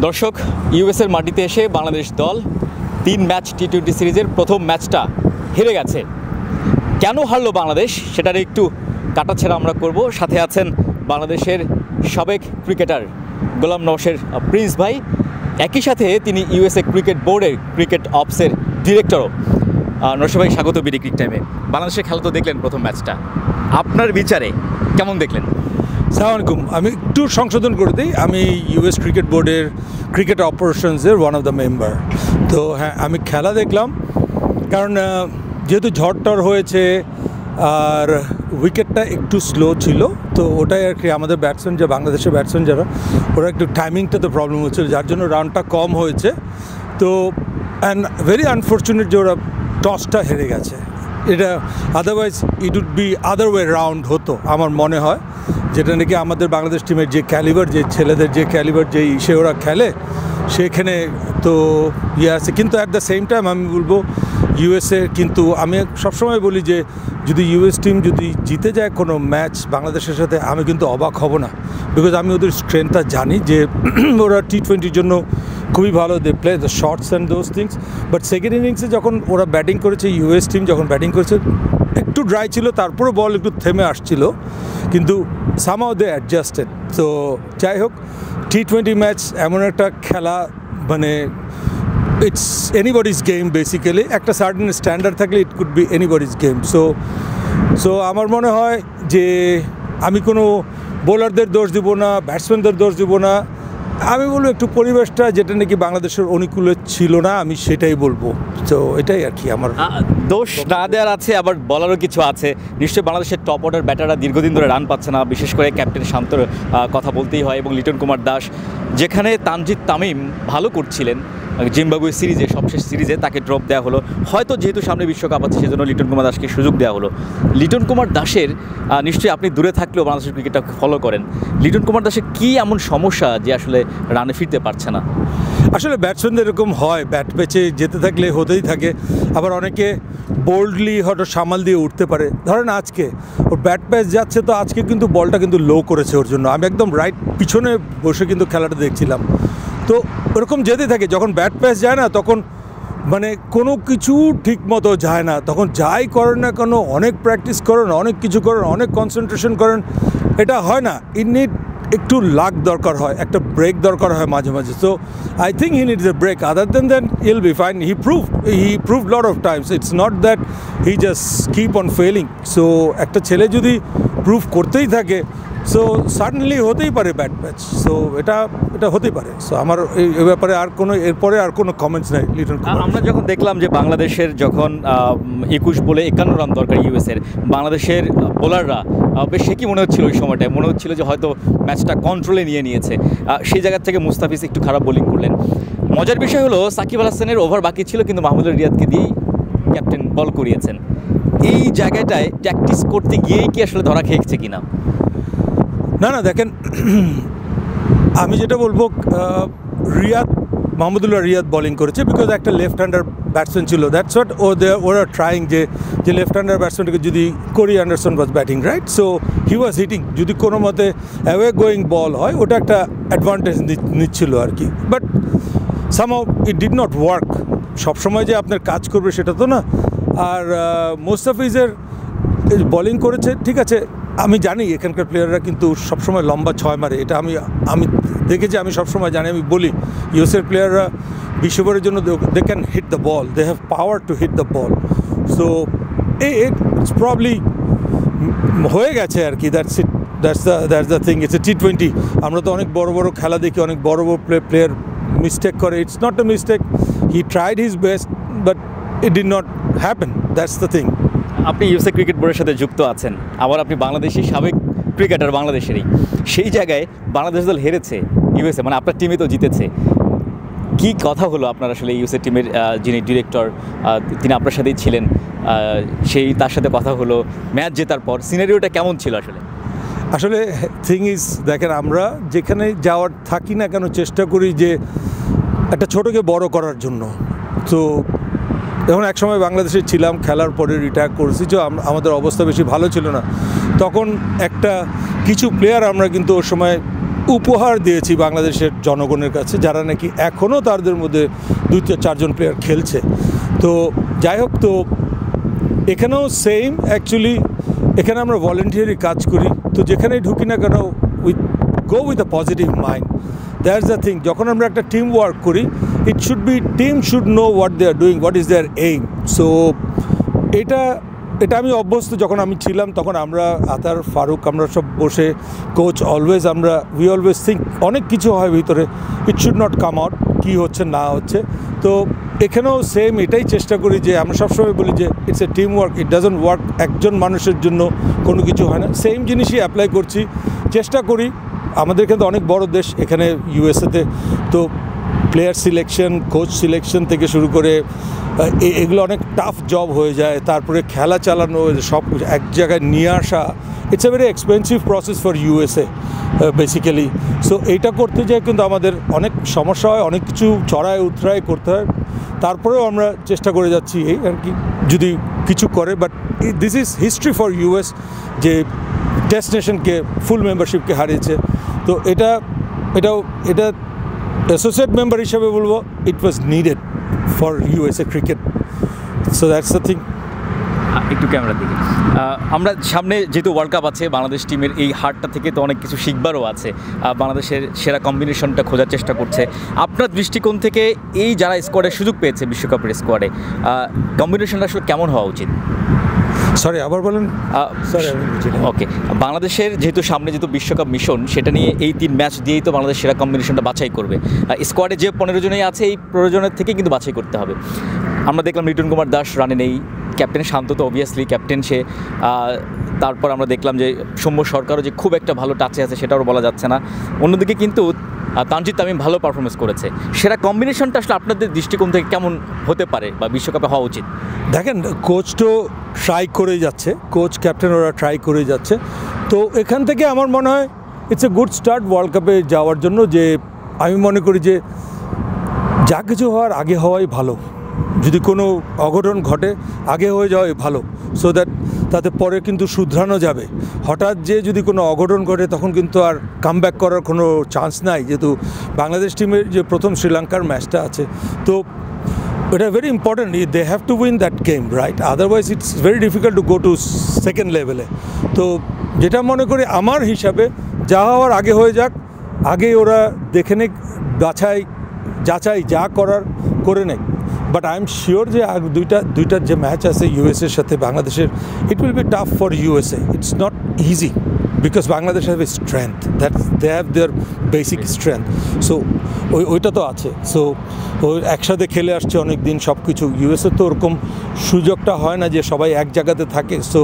দর্শক, ইউএসের মাটিতে এসে বাংলাদেশ দল 3 ম্যাচ টি-20 সিরিজের প্রথম ম্যাচটা হেরে গেছে। কেন হারলো বাংলাদেশ সেটার একটু কাটাছেড়া আমরা করব। সাথে আছেন বাংলাদেশের সাবেক ক্রিকেটার গোলাম নওশের প্রিন্স ভাই, একই সাথে তিনি ইউএসএ ক্রিকেট বোর্ডের ক্রিকেট অপসের ডিরেক্টরও। নওশের ভাই, স্বাগত বিডি ক্রিক টাইমে। বাংলাদেশের খেলা তো দেখলেন প্রথম ম্যাচটা, আপনার বিচারে কেমন দেখলেন? আসসালামু আলাইকুম। আমি একটু সংশোধন করে দিই, আমি ইউএস ক্রিকেট বোর্ডের ক্রিকেট অপারেশনসের ওয়ান অফ দ্য মেম্বার। তো হ্যাঁ, আমি খেলা দেখলাম, কারণ যেহেতু ঝড় হয়েছে আর উইকেটটা একটু স্লো ছিল, তো ওটাই আর কি আমাদের ব্যাটসম্যান, যে বাংলাদেশের ব্যাটসম্যান যারা, ওরা একটু টাইমিংটাতে প্রবলেম হচ্ছিল, যার জন্য রানটা কম হয়েছে। তো অ্যান্ড ভেরি আনফর্চুনেট যে ওরা টসটা হেরে গেছে। এটা otherwise it would be other way round হতো আমার মনে হয়, যেটা নাকি আমাদের বাংলাদেশ টিমের যে ক্যালিবার, যে ছেলেদের যে ক্যালিবার, যেই সে ওরা খেলে সেখানে তো ইয়ে আছে। কিন্তু অ্যাট দ্য সেম টাইম আমি বলবো ইউএসএ, কিন্তু আমি সবসময় বলি যে যদি ইউএস টিম যদি জিতে যায় কোনো ম্যাচ বাংলাদেশের সাথে, আমি কিন্তু অবাক হব না, বিকজ আমি ওদের স্ট্রেংথটা জানি যে ওরা টি-20 জন্য খুবই ভালো, they play the shorts and those things. But second ইনিংসে যখন ওরা ব্যাটিং করেছে, ইউএস টিম যখন ব্যাটিং করেছে একটু ড্রাই ছিল, তারপরে বল একটু থেমে আসছিল, কিন্তু সামহাউ দে অ্যাডজাস্টেড। তো যাই হোক, টি-20 ম্যাচ এমন একটা খেলা, মানে ইটস এনিবডিজ গেম বেসিক্যালি। একটা সার্টেন স্ট্যান্ডার্ড থাকলে it could be anybody's game. So আমার মনে হয় যে আমি কোনো বোলারদের দোষ দিব না, ব্যাটসম্যানদের দোষ দিব না, আমি বলবো একটু পরিবেশটা যেটা নাকি বাংলাদেশের অনুকূলে ছিল না, আমি সেটাই বলবো। তো এটাই আর কি আমার দোষ না দেওয়ার আছে, আবার বলারও কিছু আছে। নিশ্চয়ই বাংলাদেশের টপ অর্ডার ব্যাটাররা দীর্ঘদিন ধরে রান পাচ্ছে না, বিশেষ করে ক্যাপ্টেন শান্তর কথা বলতেই হয়, এবং লিটন কুমার দাস। যেখানে তানজিদ তামিম ভালো করছিলেন জিম্বাবুয়ে সিরিজে, সবশেষ সিরিজে তাকে ড্রপ দেওয়া হলো, হয়তো যেহেতু সামনে বিশ্বকাপ আছে সেজন্য লিটন কুমার দাসকে সুযোগ দেওয়া হলো। লিটন কুমার দাসের নিশ্চয়ই আপনি দূরে থাকলেও বাংলাদেশের ক্রিকেটটা ফলো করেন, লিটন কুমার দাসের কী এমন সমস্যা যে আসলে রানে ফিরতে পারছে না? আসলে ব্যাটসম্যানদের এরকম হয়, ব্যাট পেচে যেতে থাকলে হতেই থাকে। আবার অনেকে বোল্ডলি হয়তো সামাল দিয়ে উঠতে পারে। ধরেন আজকে ওর ব্যাট প্যাচ যাচ্ছে, তো আজকে কিন্তু বলটা কিন্তু লো করেছে ওর জন্য। আমি একদম রাইট পিছনে বসে কিন্তু খেলাটা দেখছিলাম। তো ওরকম যেতে থাকে, যখন ব্যাট প্যাচ যায় না তখন মানে কোনো কিছু ঠিক মতো যায় না, তখন যাই করেন না কেন, অনেক প্র্যাকটিস করেন, অনেক কিছু করেন, অনেক কনসেন্ট্রেশন করেন, এটা হয় না। ইট একটু লাক দরকার হয়, একটা ব্রেক দরকার হয় মাঝে মাঝে। So I think he needs a break, other than he'll be fine. He proved lot of times, it's not that he just keep on failing. So একটা ছেলে যদি প্রুভ করতেই থাকে, সো সাডেনলি হতেই পারে ব্যাট প্যাচ। সো এটা হতেই পারে। সো আমার এই ব্যাপারে আর কোনো এরপরে আর কোনো কমেন্টস নাই লিটন কুমার। আমরা যখন দেখলাম যে বাংলাদেশের যখন 21 বলে 51 রান দরকার ইউএসের, বাংলাদেশের বোলাররা বেশ সে কি মনে হচ্ছিল ওই সময়টায়, মনে হচ্ছিল যে হয়তো ম্যাচটা কন্ট্রোলে নিয়েছে। সেই জায়গা থেকে মুস্তাফিজ একটু খারাপ বোলিং করলেন। মজার বিষয় হলো সাকিব আল হাসানের ওভার বাকি ছিল, কিন্তু মাহমুদুল রিয়াদকে দিয়েই ক্যাপ্টেন বল করিয়েছেন। এই জায়গাটায় প্র্যাকটিস করতে গিয়েই কি আসলে ধরা খেয়েছে কিনা? না, দেখেন, আমি যেটা বলবো, মাহমুদুল্লাহ রিয়াদ বোলিং করেছে, বিকজ একটা লেফট হ্যান্ডার ব্যাটসম্যান ছিল। দ্যাটস হোয়াট ওরা ট্রাইং, যে লেফট হ্যান্ডার ব্যাটসম্যানটাকে যদি Corey Anderson was batting, right? So he was hitting, যদি কোনো মতে অ্যাওয়ে গোয়িং বল হয়, ওটা একটা অ্যাডভান্টেজ নিচ্ছিল আর কি। But somehow it did not work. সবসময় যে আপনার কাজ করবে সেটা তো না। আর মুস্তাফিজের বোলিং করেছে, ঠিক আছে। আমি জানি এখানকার প্লেয়াররা কিন্তু সবসময় লম্বা 6 মারে, এটা আমি দেখেছি, আমি সবসময় জানি। আমি বলি ইউএসের প্লেয়াররা বিশ্বভরের জন্য they can hit the ball, they have power to hit the ball. So it's probably হয়ে গেছে আর কি। That's the thing. It's a টি-20। আমরা তো অনেক বড় বড় খেলা দেখি, অনেক বড় বড় প্লেয়ার মিস্টেক করে। It's not a mistake, he tried his best, but it did not happen. That's the thing. আপনি ইউএসএ ক্রিকেট বোর্ডের সাথে যুক্ত আছেন, আবার আপনি বাংলাদেশি সাবেক ক্রিকেটার বাংলাদেশেরই। সেই জায়গায় বাংলাদেশ দল হেরেছে ইউএসএ, মানে আপনার টিমে তো জিতেছে। কি কথা হলো আপনার আসলে ইউএসএ টিমের যিনি ডিরেক্টর, তিনি আপনার সাথেই ছিলেন, তার সাথে কথা হলো ম্যাচ জেতার পর, সিনারিওটা কেমন ছিল আসলে? থিং ইজ, দেখেন, আমরা যেখানে যাওয়ার থাকি না কেন, চেষ্টা করি যে একটা ছোটোকে বড় করার জন্য। তো যখন একসময় বাংলাদেশে ছিলাম, খেলার পরে রিটায়ার করেছি, যে আমাদের অবস্থা বেশি ভালো ছিল না, তখন কিছু প্লেয়ার আমরা কিন্তু ওর সময় উপহার দিয়েছি বাংলাদেশের জনগণের কাছে, যারা নাকি এখনও তাদের মধ্যে 2-4 প্লেয়ার খেলছে। তো যাই হোক, তো এখানেও সেম অ্যাকচুয়ালি, এখানে আমরা ভলেন্টিয়ারি কাজ করি, তো যেখানেই ঢুকি না কেন with go with a positive mind. That's the thing, যখন আমরা একটা টিম ওয়ার্ক করি, it should be, team should know what they are doing, what is their aim. So এটা আমি অভ্যস্ত। যখন আমি ছিলাম তখন আমরা আতার, ফারুক, আমরা সব বসে, coach always, we always think অনেক কিছু হয় ভিতরে, it should not come out, কী হচ্ছে না হচ্ছে। তো এখানেও সেম এটাই চেষ্টা করি যে আমরা সবসময় বলি যে it's a team work, it doesn't work একজন মানুষের জন্য কোনো কিছু হয় না। সেম জিনিসই অ্যাপ্লাই করছি, চেষ্টা করি। আমাদের কিন্তু অনেক বড় দেশ এখানে ইউএসএতে, তো প্লেয়ার সিলেকশন, কোচ সিলেকশন থেকে শুরু করে এগুলো অনেক টাফ জব হয়ে যায়। তারপরে খেলা চালানো, সব এক জায়গায় নিয়ে আসা, it's a very expensive process for USA basically. So এইটা করতে যায় কিন্তু আমাদের অনেক সমস্যা হয়, অনেক কিছু চড়ায় উতরায় করতে হয়। তারপরেও আমরা চেষ্টা করে যাচ্ছি এই আর কি, যদি কিছু করে। But this is history for US, যে টেস্ট নেশনকে ফুল মেম্বারশিপকে হারিয়েছে। তো এটা অ্যাসোসিয়েট মেম্বার হিসেবে বলবো, it was needed for USA cricket. So that's the thing. একটু ক্যামেরার দিকে, আমরা সামনে যেহেতু ওয়ার্ল্ড কাপ আছে, বাংলাদেশ টিমের এই হারটা থেকে তো অনেক কিছু শিখবারও আছে। বাংলাদেশের সেরা কম্বিনেশনটা খোঁজার চেষ্টা করছে। আপনার দৃষ্টিকোণ থেকে এই যারা স্কোয়াডে সুযোগ পেয়েছে, বিশ্বকাপের স্কোয়াডে, কম্বিনেশনটা আসলে কেমন হওয়া উচিত? সরি, আবার বলেন। ওকে, বাংলাদেশের যেহেতু সামনে যেহেতু বিশ্বকাপ মিশন, সেটা নিয়ে এই 3 ম্যাচ দিয়েই তো বাংলাদেশ সেরা কম্বিনেশনটা বাছাই করবে। স্কোয়াডে যে 15 জনেই আছে, এই 15 জনের থেকে কিন্তু বাছাই করতে হবে। আমরা দেখলাম লিটন কুমার দাস রানে নেই, ক্যাপ্টেন শান্ত তো অবভিয়াসলি ক্যাপ্টেন সে। তারপর আমরা দেখলাম যে সৌম্য সরকারও যে খুব একটা ভালো টাচে আছে সেটাও বলা যাচ্ছে না। অন্যদিকে কিন্তু তানজিদ তামিম ভালো পারফরমেন্স করেছে। সেরা কম্বিনেশনটা আসলে আপনাদের দৃষ্টিকোণ থেকে কেমন হতে পারে বা বিশ্বকাপে হওয়া উচিত? দেখেন, কোচ তো ট্রাই করে যাচ্ছে, কোচ ক্যাপ্টেন ওরা ট্রাই করে যাচ্ছে। তো এখান থেকে আমার মনে হয় it's a good start world কাপে যাওয়ার জন্য। যে আমি মনে করি যে যা কিছু হওয়ার আগে হওয়াই ভালো, যদি কোনো অঘটন ঘটে আগে হয়ে যাওয়াই ভালো, সো দ্যাট তাতে পরে কিন্তু শুধরানো যাবে। হঠাৎ যে যদি কোনো অঘটন ঘটে তখন কিন্তু আর কামব্যাক করার কোনো চান্স নাই, যেহেতু বাংলাদেশ টিমের যে প্রথম শ্রীলঙ্কার ম্যাচটা আছে, তো এটা very important, they have to win that game, right? Otherwise it's very difficult to go to second লেভেলে। তো যেটা মনে করি আমার হিসাবে, যা হওয়ার আগে হয়ে যাক, আগে ওরা দেখে নেক, যাচাই যা করার করে নেক। বাট আই এম শিওর যে আর দুইটা যে ম্যাচ আছে ইউএসএর সাথে বাংলাদেশের, it will be tough for USA. It's not easy because Bangladesh have a strength, they have their basic strength. So ওইটা তো আছে। সো ওই একসাথে খেলে আসছে অনেক দিন সব কিছু। ইউএসএ তো ওরকম সুযোগটা হয় না যে সবাই এক জায়গাতে থাকে। সো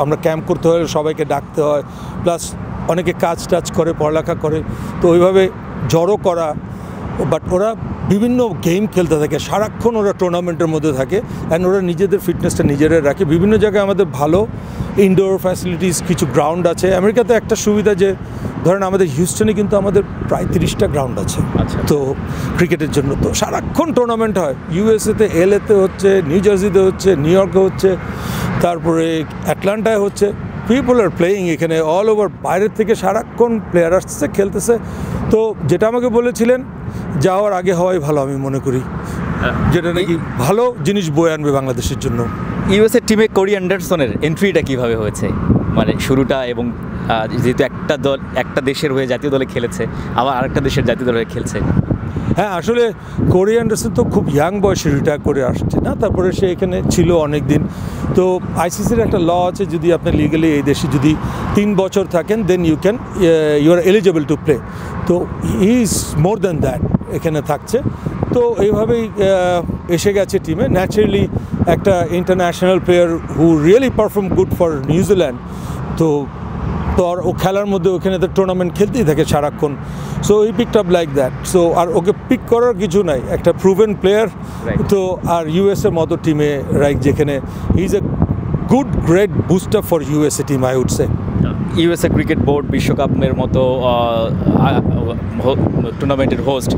আমরা ক্যাম্প করতে হয়, সবাইকে ডাকতে হয়, প্লাস অনেকে কাজ টাজ করে, পড়ালেখা করে, তো ওইভাবে জড়ো করা। বাট ওরা বিভিন্ন গেম খেলতে থাকে, সারাক্ষণ ওরা টুর্নামেন্টের মধ্যে থাকে, অ্যান্ড ওরা নিজেদের ফিটনেসটা নিজেরাই রাখে। বিভিন্ন জায়গায় আমাদের ভালো ইনডোর ফ্যাসিলিটিস, কিছু গ্রাউন্ড আছে। আমেরিকাতে একটা সুবিধা যে ধরেন আমাদের হিউস্টনে কিন্তু আমাদের প্রায় 30টা গ্রাউন্ড আছে। আচ্ছা। তো ক্রিকেটের জন্য তো সারাক্ষণ টুর্নামেন্ট হয়। ইউএসএতে এলএতে হচ্ছে, নিউ জার্সিতে হচ্ছে, নিউ ইয়র্কে হচ্ছে, তারপরে অ্যাটলান্টায় হচ্ছে। পিপল আর প্লেয়িং এখানে অল ওভার, বাইরের থেকে সারাক্ষণ প্লেয়ার আসতেছে, খেলতেছে। তো যেটা আমাকে বলেছিলেন, যাওয়ার আগে হওয়াই ভালো আমি মনে করি, যেটা নাকি ভালো জিনিস বয়ে আনবে বাংলাদেশের জন্য। ইউএসএ টিমে কোরি অ্যান্ডারসনের এন্ট্রিটা কীভাবে হয়েছে, মানে শুরুটা, এবং যেহেতু একটা দেশের হয়ে জাতীয় দলে খেলেছে, আবার আরেকটা দেশের জাতীয় দলে খেলছে। হ্যাঁ, আসলে কোরি অ্যান্ডারসন তো খুব ইয়াং বয়সে রিটায়ার করে আসছে না, তারপরে সে এখানে ছিল অনেক দিন। তো আইসিসির একটা ল আছে, যদি আপনি লিগালি এই দেশে যদি 3 বছর থাকেন, then you are eligible to play. তো he is more than that, এখানে থাকছে। তো এইভাবেই এসে গেছে টিমে। ন্যাচারালি একটা international player who really perform good for New Zealand. তো আর ও খেলার মধ্যে ওখানে তো টুর্নামেন্ট খেলতেই থাকে সারাক্ষণ। So he picked up like that. So আর ওকে পিক করার কিছু নাই, একটা প্রুভেন প্লেয়ার। তো আর ইউএসএর মতো টিমে, রাইট, যেখানে he is a good great booster for USA team, I would say. USA cricket board বিশ্বকাপের মতো টুর্নামেন্টের হোস্ট,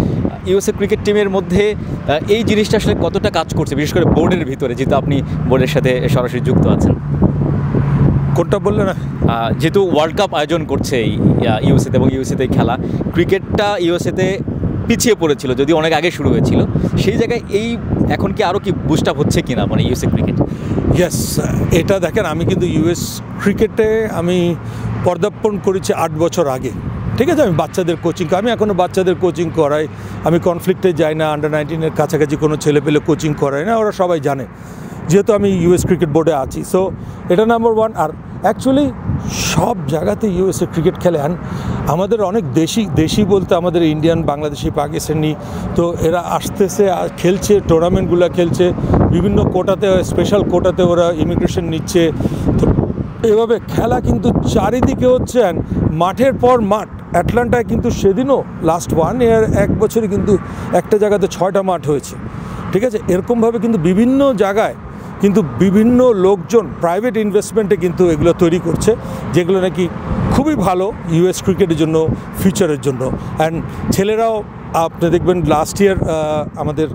ইউএসএ ক্রিকেট টিমের মধ্যে এই জিনিসটা আসলে কতটা কাজ করছে, বিশেষ করে বোর্ডের ভিতরে, যেহেতু আপনি বোর্ডের সাথে সরাসরি যুক্ত আছেন? কোনটা বললে না? যেহেতু ওয়ার্ল্ড কাপ আয়োজন করছে এই ইউএসএতে এবং ইউএসএতে খেলা, ক্রিকেটটা ইউএসএতে পিছিয়ে পড়েছিল যদি অনেক আগে শুরু হয়েছিল, সেই জায়গায় এই এখন কি আরও কি বুস্ট আপ হচ্ছে কিনা মানে ইউএসএ ক্রিকেট? ইয়েস, এটা দেখেন, আমি কিন্তু ইউএস ক্রিকেটে আমি পদার্পণ করেছি 8 বছর আগে, ঠিক আছে? আমি বাচ্চাদের কোচিং, আমি এখনও বাচ্চাদের কোচিং করাই, আমি কনফ্লিক্টে যাই না, আন্ডার 19-এর কাছাকাছি কোনো ছেলে পেলে কোচিং করাই না, ওরা সবাই জানে যেহেতু আমি ইউএস ক্রিকেট বোর্ডে আছি। সো এটা নাম্বার 1। আর অ্যাকচুয়ালি সব জায়গাতে ইউএসএ ক্রিকেট খেলে, অ্যান্ড আমাদের অনেক দেশি বলতে আমাদের ইন্ডিয়ান, বাংলাদেশি, পাকিস্তানি, তো এরা আসতেছে খেলছে, টুর্নামেন্টগুলো খেলছে, বিভিন্ন কোটাতে, স্পেশাল কোটাতে ওরা ইমিগ্রেশন নিচ্ছে। তো এভাবে খেলা কিন্তু চারিদিকে হচ্ছে, অ্যান্ড মাঠের পর মাঠ। অ্যাটলান্টায় কিন্তু সেদিনও লাস্ট 1 ইয়ার 1 বছরে কিন্তু একটা জায়গাতে 6টা মাঠ হয়েছে, ঠিক আছে? এরকমভাবে কিন্তু বিভিন্ন জায়গায় কিন্তু বিভিন্ন লোকজন প্রাইভেট ইনভেস্টমেন্টে কিন্তু এগুলো তৈরি করছে, যেগুলো নাকি খুবই ভালো ইউএস ক্রিকেটের জন্য, ফিউচারের জন্য। অ্যান্ড ছেলেরাও আপনি দেখবেন লাস্ট ইয়ার আমাদের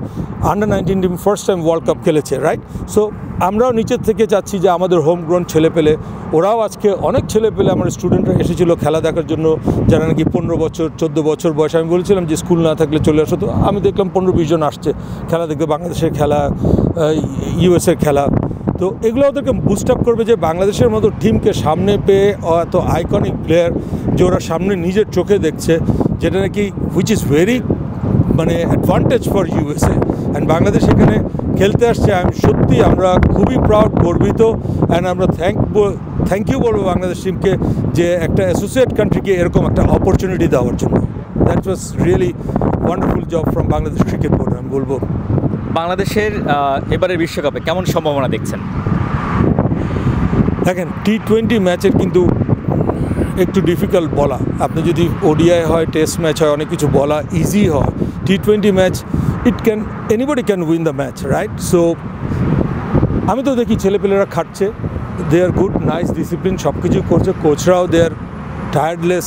under 19 team first time world cup খেলেছে, রাইট? সো আমরাও নিচের থেকে চাচ্ছি যে আমাদের হোম গ্রাউন্ড ছেলে পেলে, ওরাও আজকে অনেক ছেলে পেলে আমার স্টুডেন্টরা এসেছিলো খেলা দেখার জন্য, যারা নাকি 15 বছর 14 বছর বয়স। আমি বলেছিলাম যে স্কুল না থাকলে চলে আসো, তো আমি দেখলাম 15-20 জন আসছে খেলা দেখতে, বাংলাদেশের খেলা, ইউএসের খেলা। তো এগুলো ওদেরকে বুস্ট আপ করবে যে বাংলাদেশের মতো টিমকে সামনে পেয়ে এত আইকনিক প্লেয়ার যে ওরা সামনে নিজের চোখে দেখছে, যেটা নাকি হুইচ ইজ ভেরি মানে advantage for USA, and Bangladesh এখানে খেলতে আসছে। সত্যি আমরা খুবই প্রাউড, গর্বিত, অ্যান্ড আমরা থ্যাংক ইউ বলবো বাংলাদেশ টিমকে যে একটা অ্যাসোসিয়েট কান্ট্রিকে এরকম একটা অপরচুনিটি দেওয়ার জন্য। That was really wonderful job from Bangladesh cricket board, আমি বলবো। বাংলাদেশের এবারের বিশ্বকাপে কেমন সম্ভাবনা দেখছেন? দেখেন, T20 ম্যাচের কিন্তু একটু ডিফিকাল্ট বলা। আপনি যদি ওডিআই হয়, টেস্ট ম্যাচ হয়, অনেক কিছু বলা ইজি হয়। T20 match anybody can win the match, right? So আমি তো দেখি ছেলেপেলেরা খাটছে, দে আর গুড, নাইস, ডিসিপ্লিন, সব কিছুই করছে। কোচরাও দে আর টায়ার্ডলেস,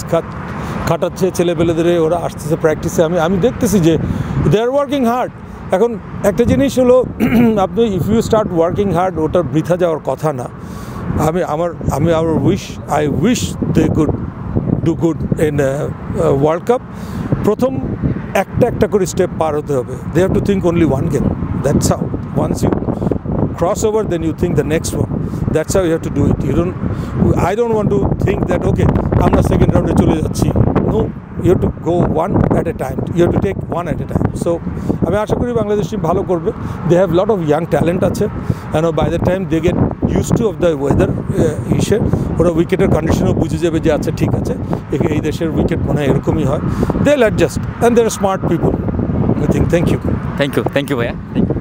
খাটাচ্ছে ছেলেপেলেদের, ওরা আসতেছে প্র্যাকটিসে। আমি দেখতেছি যে দে আর ওয়ার্কিং হার্ড। এখন একটা জিনিস হলো, আপনি if you start working hard, ওটা বৃথা যাওয়ার কথা না। I wish they could do good in world cup. প্রথম একটা করে স্টেপ পার হতে হবে। They have to think only one game. That's how. Once you cross over, then you think the next one. That's how you have to do it. I don't want to think that okay, আমরা second রাউন্ডে চলে যাচ্ছি। No, you have to go one at a time. You have to take one at a time. So আমি আশা করি Bangladesh team ভালো করবে। They have lot of young talent আছে, and by the time they get used to of the weather ওরা উইকেটের কন্ডিশনও বুঝে যাবে যে আচ্ছা ঠিক আছে, এই দেশের উইকেট মনে হয় এরকমই হয়। They'll adjust, and they're smart people. I think. Thank you ভাইয়া, থ্যাংক ইউ।